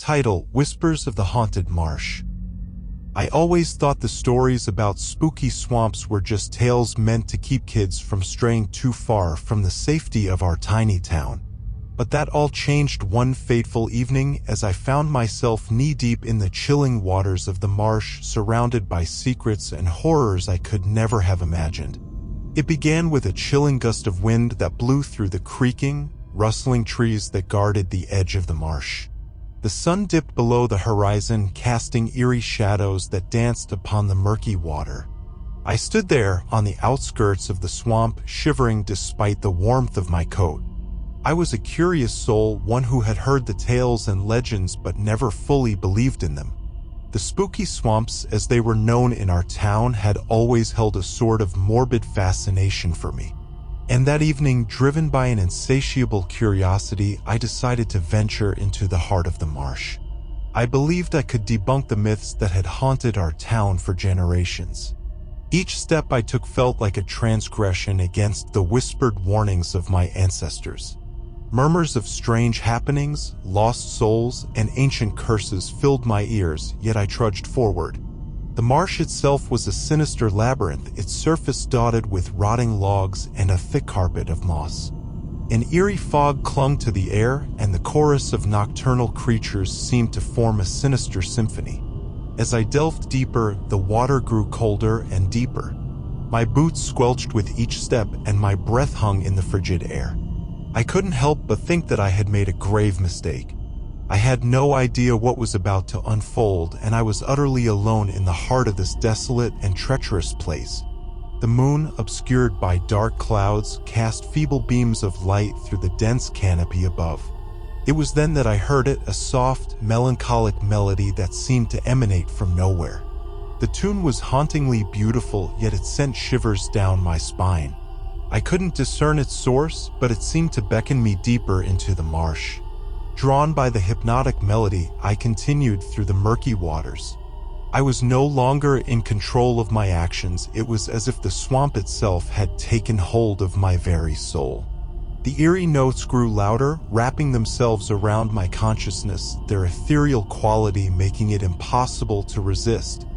Title: Whispers of the Haunted Marsh. I always thought the stories about spooky swamps were just tales meant to keep kids from straying too far from the safety of our tiny town. But that all changed one fateful evening as I found myself knee-deep in the chilling waters of the marsh, surrounded by secrets and horrors I could never have imagined. It began with a chilling gust of wind that blew through the creaking, rustling trees that guarded the edge of the marsh. The sun dipped below the horizon, casting eerie shadows that danced upon the murky water. I stood there on the outskirts of the swamp, shivering despite the warmth of my coat. I was a curious soul, one who had heard the tales and legends but never fully believed in them. The spooky swamps, as they were known in our town, had always held a sort of morbid fascination for me. And that evening, driven by an insatiable curiosity, I decided to venture into the heart of the marsh. I believed I could debunk the myths that had haunted our town for generations. Each step I took felt like a transgression against the whispered warnings of my ancestors. Murmurs of strange happenings, lost souls, and ancient curses filled my ears, yet I trudged forward. The marsh itself was a sinister labyrinth, its surface dotted with rotting logs and a thick carpet of moss. An eerie fog clung to the air, and the chorus of nocturnal creatures seemed to form a sinister symphony. As I delved deeper, the water grew colder and deeper. My boots squelched with each step, and my breath hung in the frigid air. I couldn't help but think that I had made a grave mistake. I had no idea what was about to unfold, and I was utterly alone in the heart of this desolate and treacherous place. The moon, obscured by dark clouds, cast feeble beams of light through the dense canopy above. It was then that I heard it, a soft, melancholic melody that seemed to emanate from nowhere. The tune was hauntingly beautiful, yet it sent shivers down my spine. I couldn't discern its source, but it seemed to beckon me deeper into the marsh. Drawn by the hypnotic melody, I continued through the murky waters. I was no longer in control of my actions. It was as if the swamp itself had taken hold of my very soul. The eerie notes grew louder, wrapping themselves around my consciousness, their ethereal quality making it impossible to resist.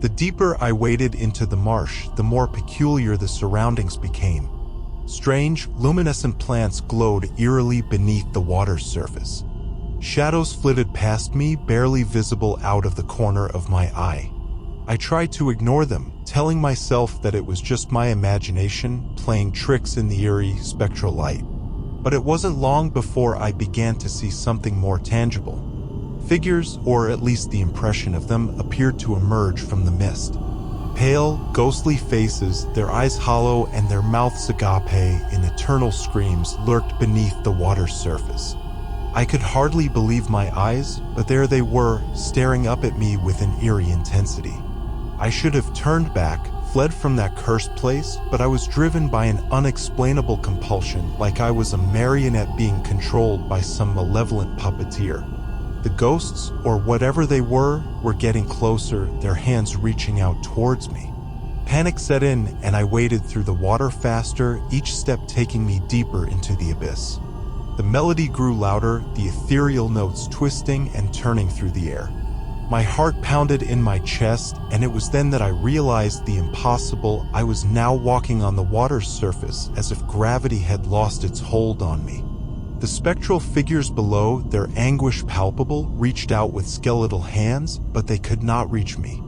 The deeper I waded into the marsh, the more peculiar the surroundings became. Strange, luminescent plants glowed eerily beneath the water's surface. Shadows flitted past me, barely visible out of the corner of my eye. I tried to ignore them, telling myself that it was just my imagination playing tricks in the eerie, spectral light. But it wasn't long before I began to see something more tangible. Figures, or at least the impression of them, appeared to emerge from the mist. Pale, ghostly faces, their eyes hollow and their mouths agape in eternal screams, lurked beneath the water's surface. I could hardly believe my eyes, but there they were, staring up at me with an eerie intensity. I should have turned back, fled from that cursed place, but I was driven by an unexplainable compulsion, like I was a marionette being controlled by some malevolent puppeteer. The ghosts, or whatever they were getting closer, their hands reaching out towards me. Panic set in, and I waded through the water faster, each step taking me deeper into the abyss. The melody grew louder, the ethereal notes twisting and turning through the air. My heart pounded in my chest, and it was then that I realized the impossible. I was now walking on the water's surface, as if gravity had lost its hold on me. The spectral figures below, their anguish palpable, reached out with skeletal hands, but they could not reach me.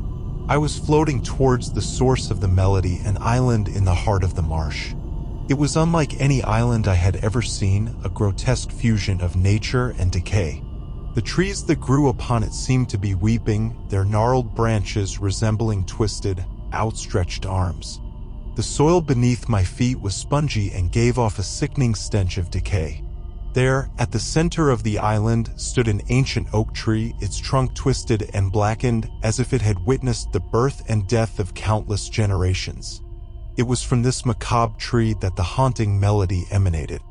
I was floating towards the source of the melody, an island in the heart of the marsh. It was unlike any island I had ever seen, a grotesque fusion of nature and decay. The trees that grew upon it seemed to be weeping, their gnarled branches resembling twisted, outstretched arms. The soil beneath my feet was spongy and gave off a sickening stench of decay. There, at the center of the island, stood an ancient oak tree, its trunk twisted and blackened, as if it had witnessed the birth and death of countless generations. It was from this macabre tree that the haunting melody emanated.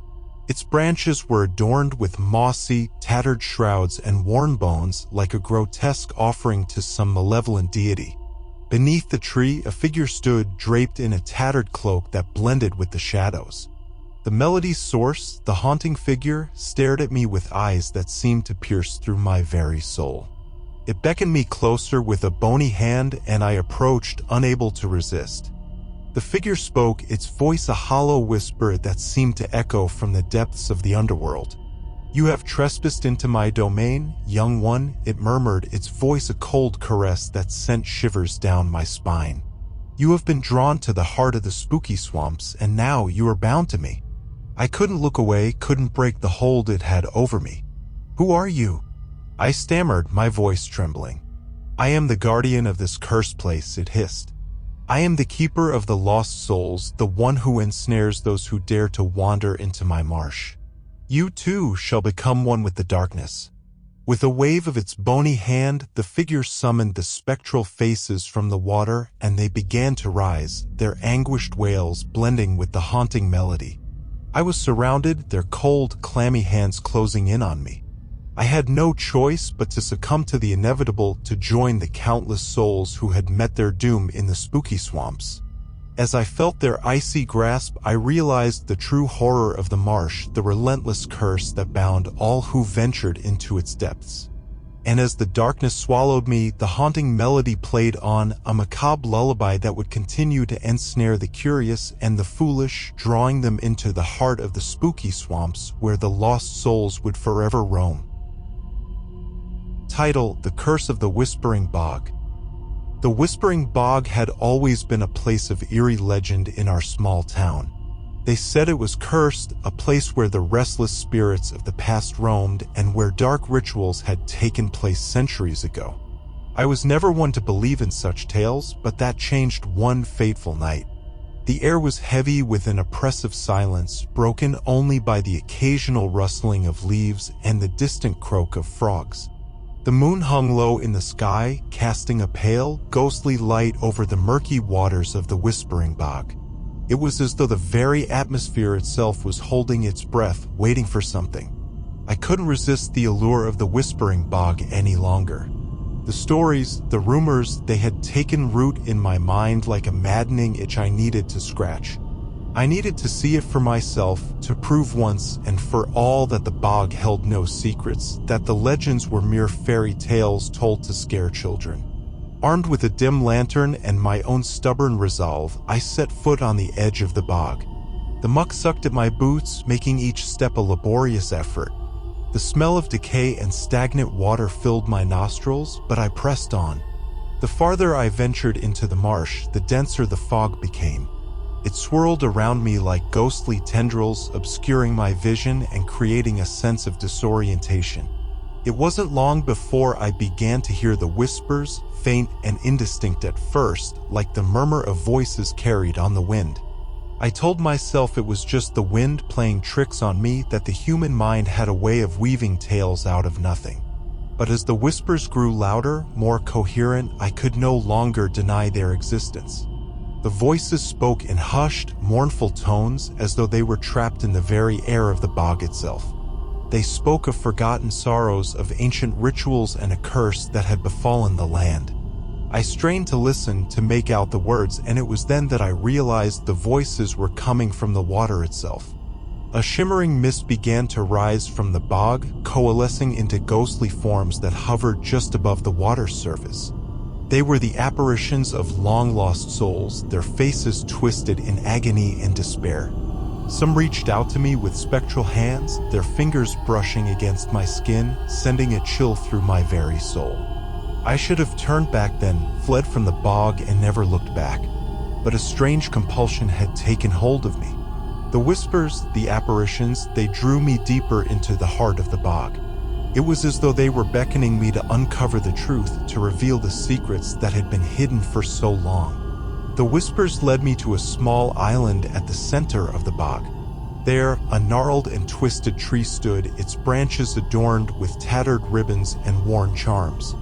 Its branches were adorned with mossy, tattered shrouds and worn bones, like a grotesque offering to some malevolent deity. Beneath the tree, a figure stood, draped in a tattered cloak that blended with the shadows. The melody's source, the haunting figure, stared at me with eyes that seemed to pierce through my very soul. It beckoned me closer with a bony hand, and I approached, unable to resist. The figure spoke, its voice a hollow whisper that seemed to echo from the depths of the underworld. "You have trespassed into my domain, young one," it murmured, its voice a cold caress that sent shivers down my spine. "You have been drawn to the heart of the spooky swamps, and now you are bound to me." I couldn't look away, couldn't break the hold it had over me. "Who are you?" I stammered, my voice trembling. "I am the guardian of this cursed place," it hissed. "I am the keeper of the lost souls, the one who ensnares those who dare to wander into my marsh. You too shall become one with the darkness." With a wave of its bony hand, the figure summoned the spectral faces from the water, and they began to rise, their anguished wails blending with the haunting melody. I was surrounded, their cold, clammy hands closing in on me. I had no choice but to succumb to the inevitable, to join the countless souls who had met their doom in the spooky swamps. As I felt their icy grasp, I realized the true horror of the marsh, the relentless curse that bound all who ventured into its depths. And as the darkness swallowed me, the haunting melody played on, a macabre lullaby that would continue to ensnare the curious and the foolish, drawing them into the heart of the spooky swamps where the lost souls would forever roam. Title: The Curse of the Whispering Bog. The Whispering Bog had always been a place of eerie legend in our small town. They said it was cursed, a place where the restless spirits of the past roamed and where dark rituals had taken place centuries ago. I was never one to believe in such tales, but that changed one fateful night. The air was heavy with an oppressive silence, broken only by the occasional rustling of leaves and the distant croak of frogs. The moon hung low in the sky, casting a pale, ghostly light over the murky waters of the Whispering Bog. It was as though the very atmosphere itself was holding its breath, waiting for something. I couldn't resist the allure of the Whispering Bog any longer. The stories, the rumors, they had taken root in my mind like a maddening itch I needed to scratch. I needed to see it for myself, to prove once and for all that the bog held no secrets, that the legends were mere fairy tales told to scare children. Armed with a dim lantern and my own stubborn resolve, I set foot on the edge of the bog. The muck sucked at my boots, making each step a laborious effort. The smell of decay and stagnant water filled my nostrils, but I pressed on. The farther I ventured into the marsh, the denser the fog became. It swirled around me like ghostly tendrils, obscuring my vision and creating a sense of disorientation. It wasn't long before I began to hear the whispers, faint and indistinct at first, like the murmur of voices carried on the wind. I told myself it was just the wind playing tricks on me, that the human mind had a way of weaving tales out of nothing. But as the whispers grew louder, more coherent, I could no longer deny their existence. The voices spoke in hushed, mournful tones, as though they were trapped in the very air of the bog itself. They spoke of forgotten sorrows, of ancient rituals and a curse that had befallen the land. I strained to listen, to make out the words, and it was then that I realized the voices were coming from the water itself. A shimmering mist began to rise from the bog, coalescing into ghostly forms that hovered just above the water's surface. They were the apparitions of long-lost souls, their faces twisted in agony and despair. Some reached out to me with spectral hands, their fingers brushing against my skin, sending a chill through my very soul. I should have turned back then, fled from the bog and never looked back. But a strange compulsion had taken hold of me. The whispers, the apparitions, they drew me deeper into the heart of the bog. It was as though they were beckoning me to uncover the truth, to reveal the secrets that had been hidden for so long. The whispers led me to a small island at the center of the bog. There, a gnarled and twisted tree stood, its branches adorned with tattered ribbons and worn charms.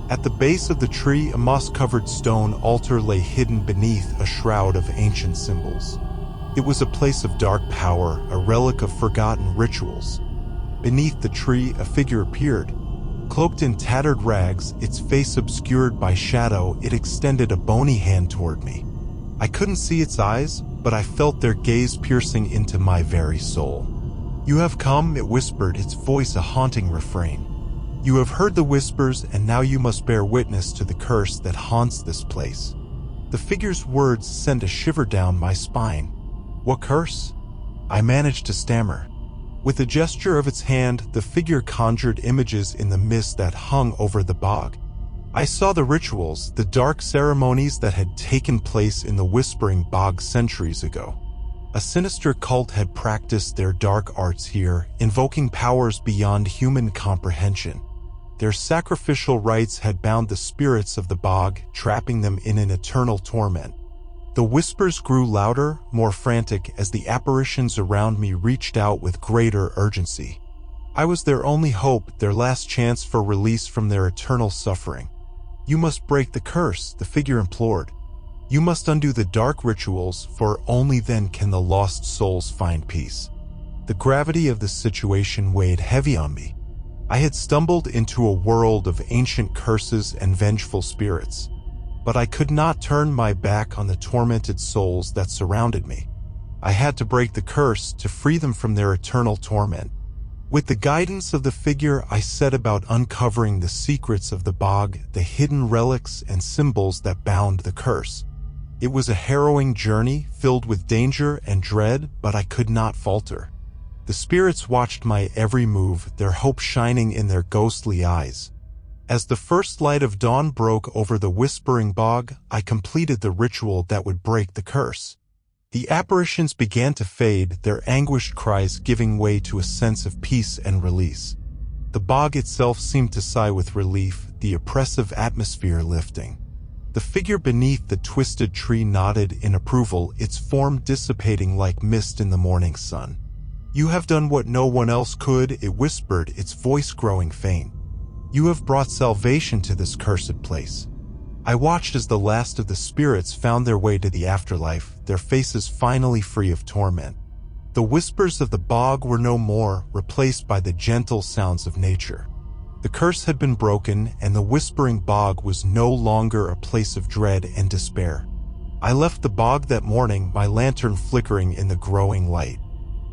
At the base of the tree, a moss-covered stone altar lay hidden beneath a shroud of ancient symbols. It was a place of dark power, a relic of forgotten rituals. Beneath the tree, a figure appeared. Cloaked in tattered rags, its face obscured by shadow, it extended a bony hand toward me. I couldn't see its eyes, but I felt their gaze piercing into my very soul. "You have come," it whispered, its voice a haunting refrain. "You have heard the whispers, and now you must bear witness to the curse that haunts this place." The figure's words sent a shiver down my spine. "What curse?" I managed to stammer. With a gesture of its hand, the figure conjured images in the mist that hung over the bog. I saw the rituals, the dark ceremonies that had taken place in the Whispering Bog centuries ago. A sinister cult had practiced their dark arts here, invoking powers beyond human comprehension. Their sacrificial rites had bound the spirits of the bog, trapping them in an eternal torment. The whispers grew louder, more frantic, as the apparitions around me reached out with greater urgency. I was their only hope, their last chance for release from their eternal suffering. "You must break the curse," the figure implored. "You must undo the dark rituals, for only then can the lost souls find peace." The gravity of the situation weighed heavy on me. I had stumbled into a world of ancient curses and vengeful spirits. But I could not turn my back on the tormented souls that surrounded me. I had to break the curse to free them from their eternal torment. With the guidance of the figure, I set about uncovering the secrets of the bog, the hidden relics and symbols that bound the curse. It was a harrowing journey, filled with danger and dread, but I could not falter. The spirits watched my every move, their hope shining in their ghostly eyes. As the first light of dawn broke over the Whispering Bog, I completed the ritual that would break the curse. The apparitions began to fade, their anguished cries giving way to a sense of peace and release. The bog itself seemed to sigh with relief, the oppressive atmosphere lifting. The figure beneath the twisted tree nodded in approval, its form dissipating like mist in the morning sun. "You have done what no one else could," it whispered, its voice growing faint. "You have brought salvation to this cursed place." I watched as the last of the spirits found their way to the afterlife, their faces finally free of torment. The whispers of the bog were no more, replaced by the gentle sounds of nature. The curse had been broken, and the Whispering Bog was no longer a place of dread and despair. I left the bog that morning, my lantern flickering in the growing light.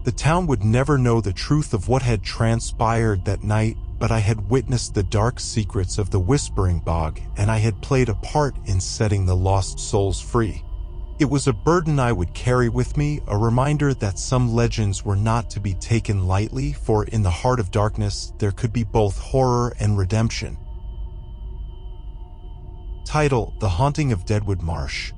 The town would never know the truth of what had transpired that night, but I had witnessed the dark secrets of the Whispering Bog, and I had played a part in setting the lost souls free. It was a burden I would carry with me, a reminder that some legends were not to be taken lightly, for in the heart of darkness there could be both horror and redemption. Title: The Haunting of Deadwood Marsh.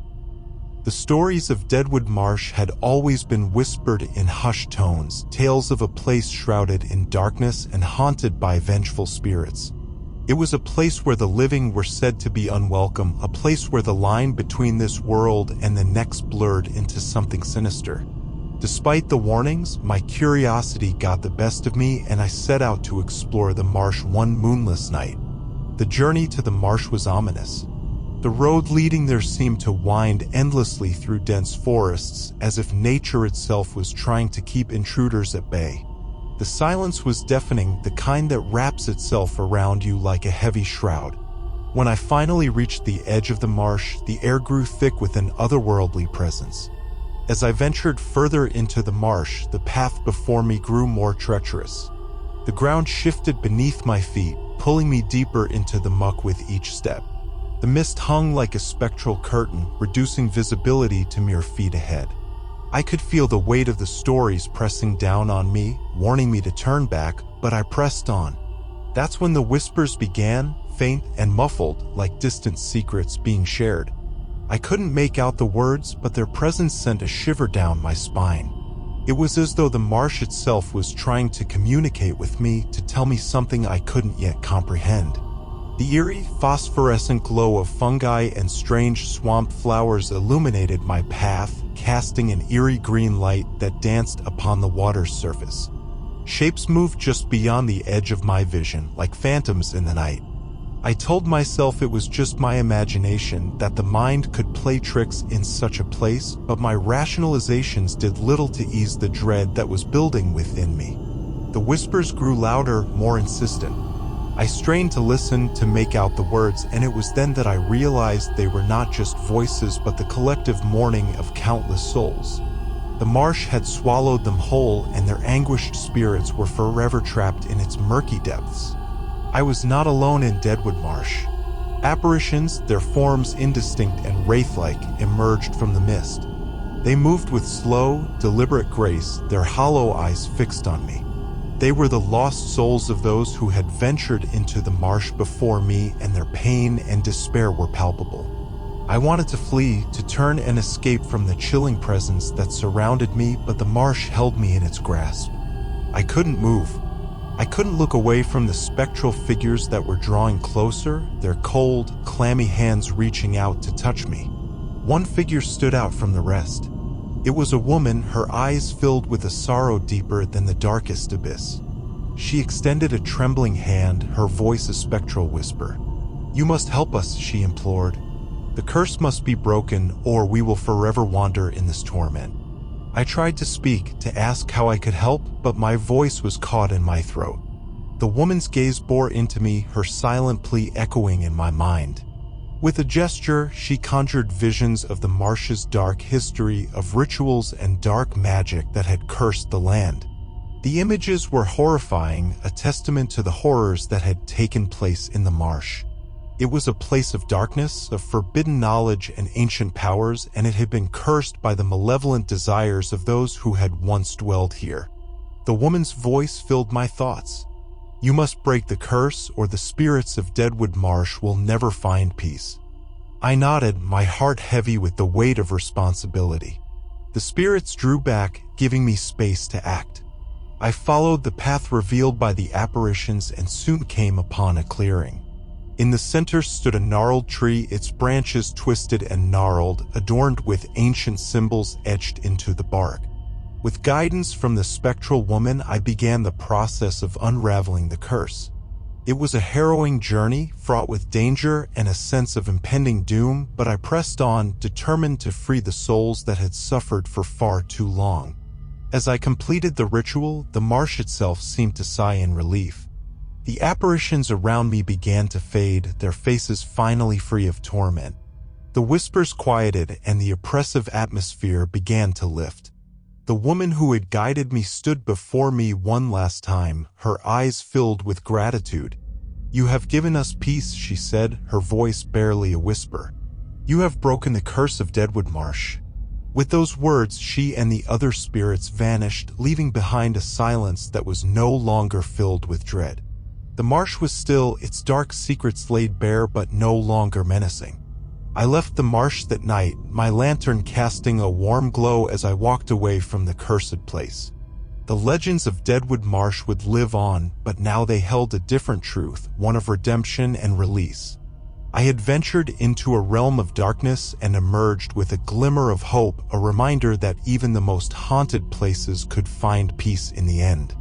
The stories of Deadwood Marsh had always been whispered in hushed tones, tales of a place shrouded in darkness and haunted by vengeful spirits. It was a place where the living were said to be unwelcome, a place where the line between this world and the next blurred into something sinister. Despite the warnings, my curiosity got the best of me, and I set out to explore the marsh one moonless night. The journey to the marsh was ominous. The road leading there seemed to wind endlessly through dense forests, as if nature itself was trying to keep intruders at bay. The silence was deafening, the kind that wraps itself around you like a heavy shroud. When I finally reached the edge of the marsh, the air grew thick with an otherworldly presence. As I ventured further into the marsh, the path before me grew more treacherous. The ground shifted beneath my feet, pulling me deeper into the muck with each step. The mist hung like a spectral curtain, reducing visibility to mere feet ahead. I could feel the weight of the stories pressing down on me, warning me to turn back, but I pressed on. That's when the whispers began, faint and muffled, like distant secrets being shared. I couldn't make out the words, but their presence sent a shiver down my spine. It was as though the marsh itself was trying to communicate with me, to tell me something I couldn't yet comprehend. The eerie, phosphorescent glow of fungi and strange swamp flowers illuminated my path, casting an eerie green light that danced upon the water's surface. Shapes moved just beyond the edge of my vision, like phantoms in the night. I told myself it was just my imagination, that the mind could play tricks in such a place, but my rationalizations did little to ease the dread that was building within me. The whispers grew louder, more insistent. I strained to listen, to make out the words, and it was then that I realized they were not just voices but the collective mourning of countless souls. The marsh had swallowed them whole, and their anguished spirits were forever trapped in its murky depths. I was not alone in Deadwood Marsh. Apparitions, their forms indistinct and wraith-like, emerged from the mist. They moved with slow, deliberate grace, their hollow eyes fixed on me. They were the lost souls of those who had ventured into the marsh before me, and their pain and despair were palpable. I wanted to flee, to turn and escape from the chilling presence that surrounded me, but the marsh held me in its grasp. I couldn't move. I couldn't look away from the spectral figures that were drawing closer, their cold, clammy hands reaching out to touch me. One figure stood out from the rest. It was a woman, her eyes filled with a sorrow deeper than the darkest abyss. She extended a trembling hand, her voice a spectral whisper. "You must help us," she implored. "The curse must be broken, or we will forever wander in this torment." I tried to speak, to ask how I could help, but my voice was caught in my throat. The woman's gaze bore into me, her silent plea echoing in my mind. With a gesture, she conjured visions of the marsh's dark history, of rituals and dark magic that had cursed the land. The images were horrifying, a testament to the horrors that had taken place in the marsh. It was a place of darkness, of forbidden knowledge and ancient powers, and it had been cursed by the malevolent desires of those who had once dwelled here. The woman's voice filled my thoughts. "You must break the curse, or the spirits of Deadwood Marsh will never find peace." I nodded, my heart heavy with the weight of responsibility. The spirits drew back, giving me space to act. I followed the path revealed by the apparitions and soon came upon a clearing. In the center stood a gnarled tree, its branches twisted and gnarled, adorned with ancient symbols etched into the bark. With guidance from the spectral woman, I began the process of unraveling the curse. It was a harrowing journey, fraught with danger and a sense of impending doom, but I pressed on, determined to free the souls that had suffered for far too long. As I completed the ritual, the marsh itself seemed to sigh in relief. The apparitions around me began to fade, their faces finally free of torment. The whispers quieted, and the oppressive atmosphere began to lift. The woman who had guided me stood before me one last time, her eyes filled with gratitude. "You have given us peace," she said, her voice barely a whisper. "You have broken the curse of Deadwood Marsh." With those words, she and the other spirits vanished, leaving behind a silence that was no longer filled with dread. The marsh was still, its dark secrets laid bare, but no longer menacing. I left the marsh that night, my lantern casting a warm glow as I walked away from the cursed place. The legends of Deadwood Marsh would live on, but now they held a different truth, one of redemption and release. I had ventured into a realm of darkness and emerged with a glimmer of hope, a reminder that even the most haunted places could find peace in the end.